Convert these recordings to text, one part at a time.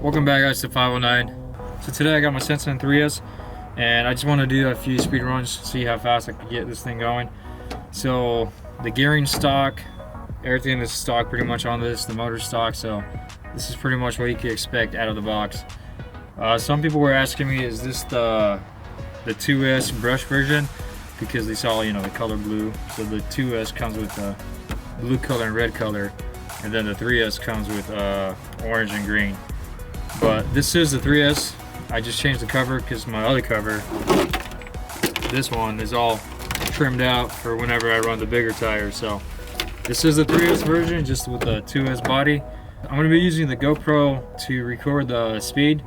Welcome back guys to 509. So today I got my Senton 3S and I just want to do a few speed runs, see how fast I can get this thing going. So the gearing stock, everything is stock pretty much on this, the motor stock, so this is pretty much what you can expect out of the box. Some people were asking me, is this the 2S brush version? Because they saw, the color blue. So the 2S comes with blue color and red color, and then the 3S comes with orange and green. But this is the 3S. I just changed the cover because my other cover, this one, is all trimmed out for whenever I run the bigger tires. So this is the 3S version, just with the 2S body. I'm going to be using the GoPro to record the speed.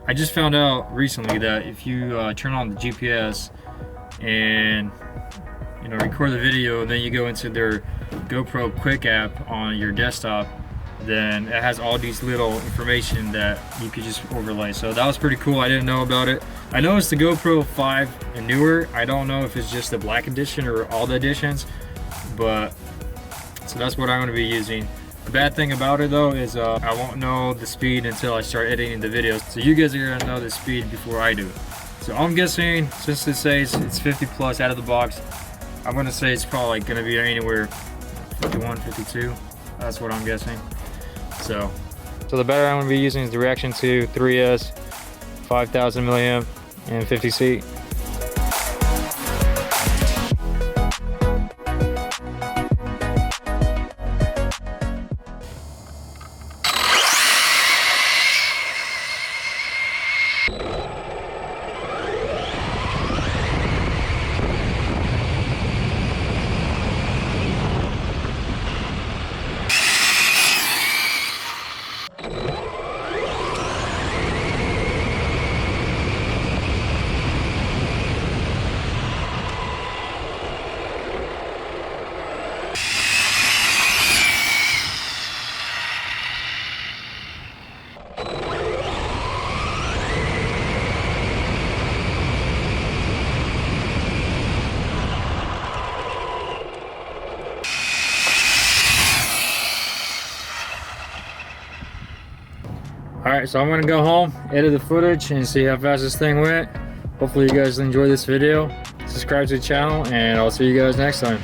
I just found out recently that if you turn on the GPS and record the video, then you go into their GoPro Quick app on your desktop, then it has all these little information that you could just overlay. So that was pretty cool. I didn't know about it. I know it's the GoPro 5 and newer. I don't know if it's just the black edition or all the editions, but so that's what I'm going to be using. The bad thing about it though is I won't know the speed until I start editing the videos. So you guys are going to know the speed before I do. So I'm guessing, since it says it's 50 plus out of the box, I'm going to say it's probably going to be anywhere 51, 52. That's what I'm guessing. So the battery I'm going to be using is the Reaction 2 3S 5000 milliamp and 50C. Alright, so I'm going to go home, edit the footage, and see how fast this thing went. Hopefully you guys enjoy this video. Subscribe to the channel, and I'll see you guys next time.